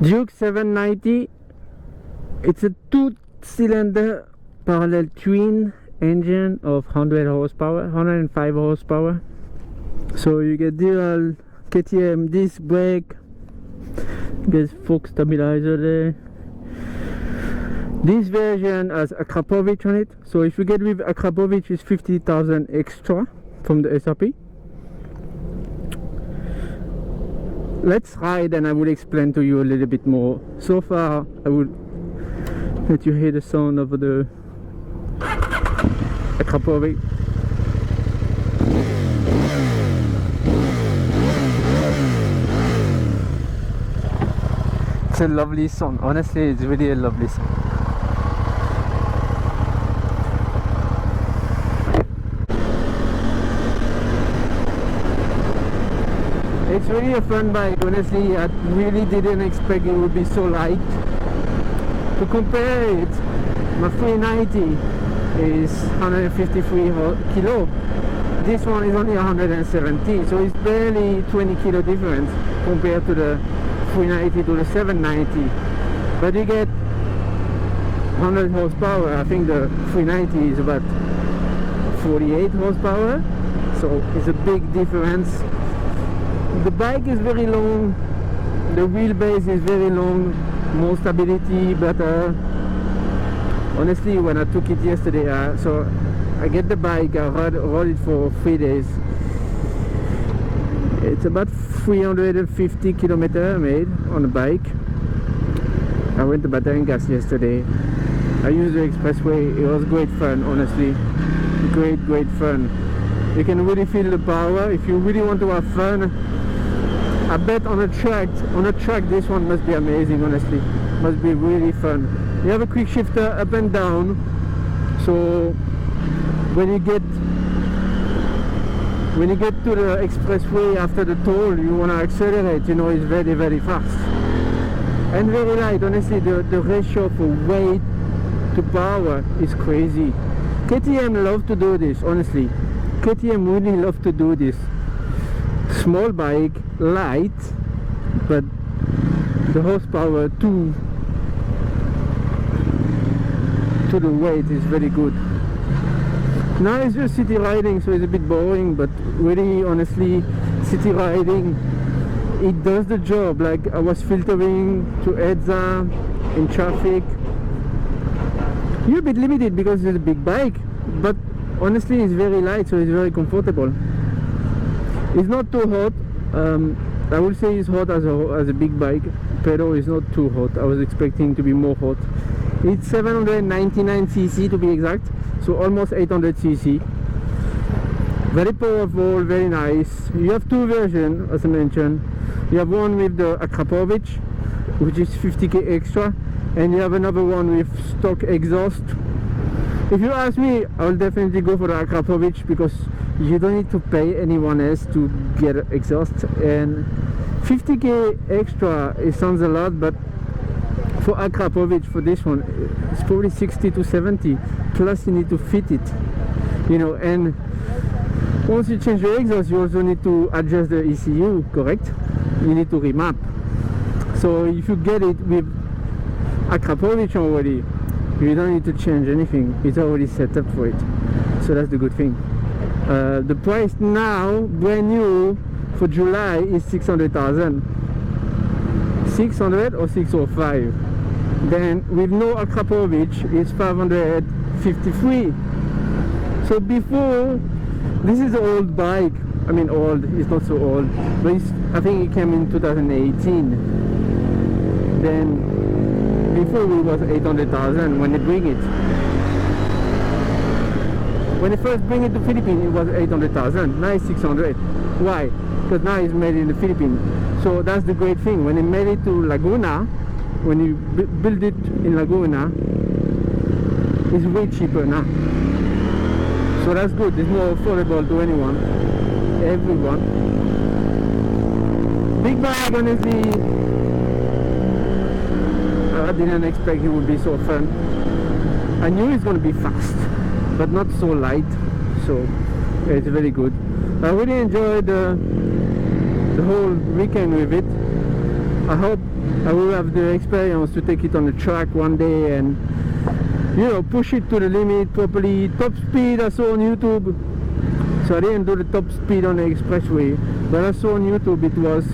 Duke 790. It's a 2-cylinder parallel twin engine of 100 horsepower, 105 horsepower. So you get dual KTM disc brake, there's fork stabilizer there. This version has Akrapovic on it, so if you get with Akrapovic, it's 50,000 extra from the SRP. Let's ride and I will explain to you a little bit more. So far I will let you hear the sound of the Akrapovic. It's a lovely sound, honestly it's really a lovely sound. It's really a fun bike, honestly. I really didn't expect it would be so light. To compare it, my 390 is 153 kilo. This one is only 170, so it's barely 20 kilo difference compared to the 390 to the 790. But you get 100 horsepower. I think the 390 is about 48 horsepower, so it's a big difference. The bike is very long, the wheelbase is very long, more stability, better. Honestly, when I took it yesterday, so I get the bike, I rode it for 3 days. It's about 350 kilometers made on the bike. I went to Batangas yesterday. I used the expressway. It was great fun, honestly. Great fun. You can really feel the power. If you really want to have fun, I bet on a track this one must be amazing, honestly. Must be really fun. You have a quick shifter up and down, so when you get to the expressway after the toll, you want to accelerate, you know, it's very fast and very light. Honestly, the ratio for weight to power is crazy. KTM love to do this, honestly. KTM really love to do this. Small bike, light, but the horsepower to the weight is very good. Now it's just city riding, so it's a bit boring, but really, honestly, city riding, it does the job. Like I was filtering to Edza in traffic. You're a bit limited because it's a big bike, but honestly it's very light, so it's very comfortable. It's not too hot. I would say it's hot as a big bike. Pedal is not too hot. I was expecting to be more hot. It's 799cc to be exact, so almost 800cc. Very powerful, very nice. You have two versions, as I mentioned. You have one with the Akrapovic, which is 50k extra, and you have another one with stock exhaust. If you ask me, I will definitely go for the Akrapovic because you don't need to pay anyone else to get exhaust, and 50k extra, it sounds a lot, but for Akrapovic, for this one, it's probably 60 to 70, plus you need to fit it, you know. And once you change the exhaust, you also need to adjust the ECU, correct? You need to remap. So if you get it with Akrapovic already, you don't need to change anything. It's already set up for it, so that's the good thing. The price now, brand new for July, is 600,000. 600 or 605. Then with no Akrapovic, it's 553. So before, this is an old bike. I mean old, it's not so old, but I think it came in 2018. Then before it was 800,000 when they bring it. When they first bring it to Philippines, it was 800,000. Now it's 600. Why? Because now it's made in the Philippines. So that's the great thing. When they made it to Laguna, when you build it in Laguna, it's way cheaper now. So that's good. It's more affordable to anyone, everyone. Big bike, honestly. I didn't expect it would be so fun. I knew it's going to be fast, but not so light, so it's very good. I really enjoyed the whole weekend with it. I hope I will have the experience to take it on the track one day and, you know, push it to the limit properly. Top speed I saw on YouTube, so I didn't do the top speed on the expressway, but I saw on YouTube it was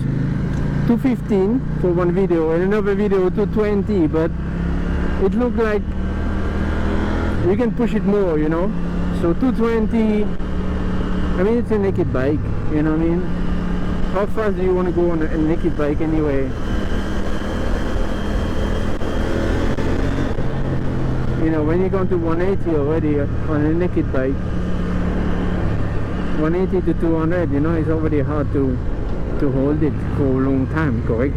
215 for one video and another video 220, but it looked like you can push it more, you know. So 220, I mean, it's a naked bike, you know what I mean? How fast do you want to go on a naked bike anyway? You know, when you go to 180 already on a naked bike, 180 to 200, you know, it's already hard to hold it for a long time, correct?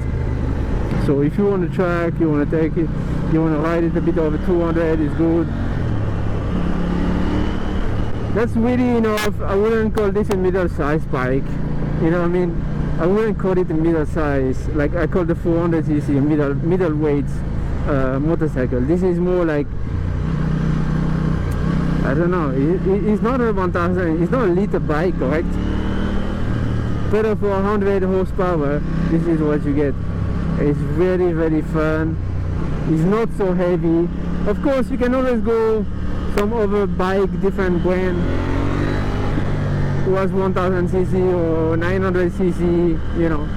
So if you want to track, you want to take it, you want to ride it a bit over 200, it's good. That's really enough. I wouldn't call this a middle-sized bike, you know what I mean? I wouldn't call it a middle-size, like I call the 400cc a middleweight motorcycle. This is more like, I don't know, it's not a 1000, it's not a liter bike, correct? But for 100 horsepower, this is what you get. It's very, very fun. It's not so heavy. Of course, you can always go some other bike, different brand, was 1000cc or 900cc, you know.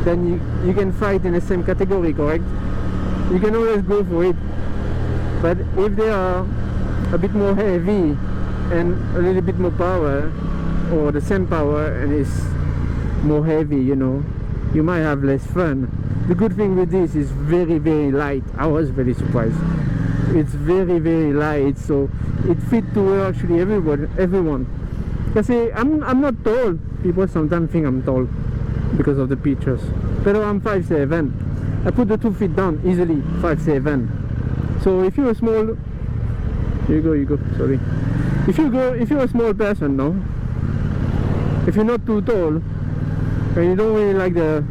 Then you can fight in the same category, correct? You can always go for it. But if they are a bit more heavy and a little bit more power, or the same power and it's more heavy, you know, you might have less fun. The good thing with this is very, very light. I was very surprised. It's very, very light, so it fits to actually everyone. Because I'm not tall. People sometimes think I'm tall because of the pictures, but I'm 5'7". I put the 2 feet down easily, 5'7". So if you're a small, you go. Sorry. If you're a small person, no. If you're not too tall and you don't really like the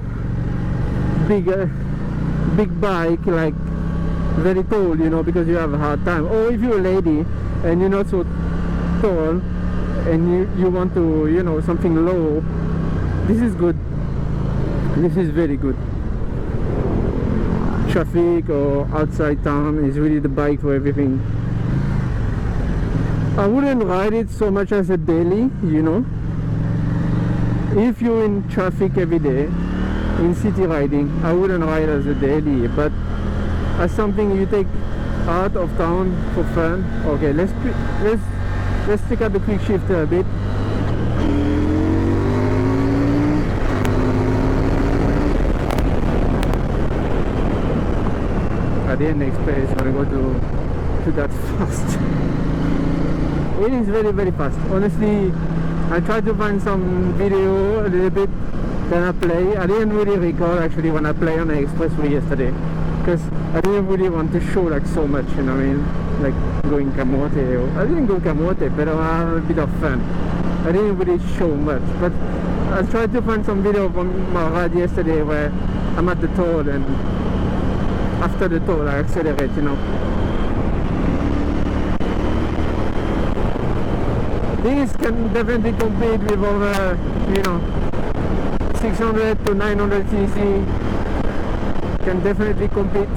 big bike, like very tall, you know, because you have a hard time, or if you're a lady and you're not so tall and you want to, you know, something low, this is good. This is very good. Traffic or outside town is really the bike for everything. I wouldn't ride it so much as a daily, you know. If you're in traffic every day, in city riding, I wouldn't ride as a daily, but as something you take out of town for fun. Okay, let's check out the quick shifter a bit. I didn't expect it's gonna go to that fast. It is very, very fast. Honestly, I tried to find some video a little bit, then I play. I didn't really record actually when I played on the expressway yesterday, because I didn't really want to show like so much, you know what I mean? Like going camote, I didn't go camote, but I had a bit of fun. I didn't really show much, but I tried to find some video from my ride yesterday where I'm at the toll, and after the toll I accelerate, you know. These can definitely compete with over, you know, 600 to 900 cc. Can definitely compete.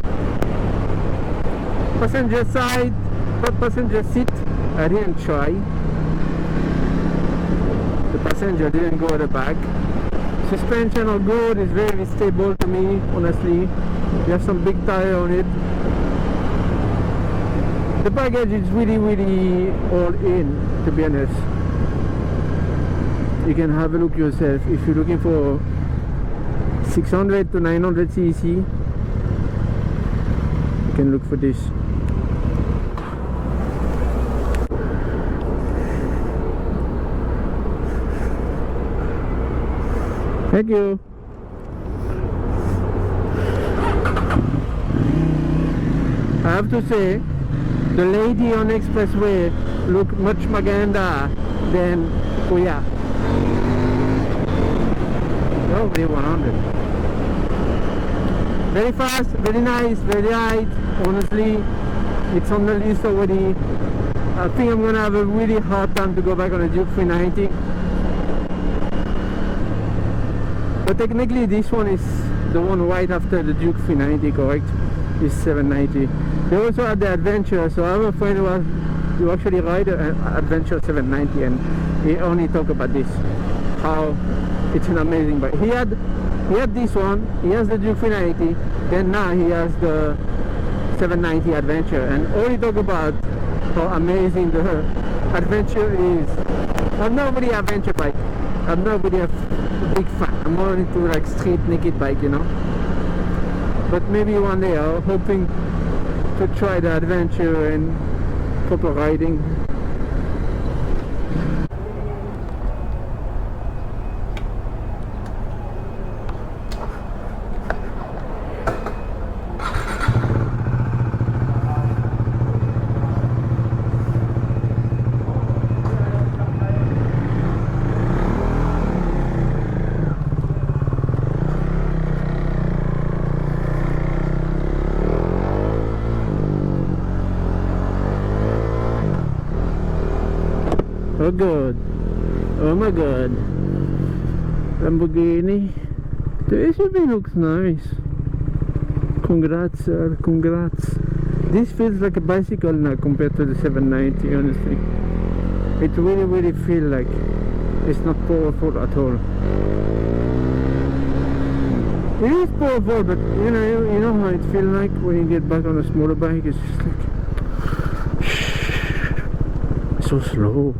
Passenger side, but passenger seat, I didn't try. The passenger didn't go at the back. Suspension are good, it's very stable to me, honestly. You have some big tire on it. The baggage is really, really all in, to be honest. You can have a look yourself if you're looking for 600 to 900 cc. You can look for this. Thank you. I have to say, the lady on expressway look much maganda than Kuya. Probably 100. Very fast, very nice, very light. Honestly, it's on the list already. I think I'm gonna have a really hard time to go back on a Duke 390. But technically this one is the one right after the Duke 390, correct, is 790. They also had the Adventure, so I have a friend who actually ride an Adventure 790, and he only talk about this, how it's an amazing bike. He had this one, he has the Duke 390, then now he has the 790 Adventure, and all he talk about how amazing the Adventure is. I'm not really an adventure bike. I'm not really a big fan. I'm more into like street naked bike, you know. But maybe one day I'm hoping to try the Adventure and proper riding. Oh god, oh my god, Lamborghini. The SUV looks nice. Congrats sir, congrats. This feels like a bicycle now compared to the 790, honestly. It really feels like it's not powerful at all. It is powerful, but you know how it feels like when you get back on a smaller bike. It's just like so slow.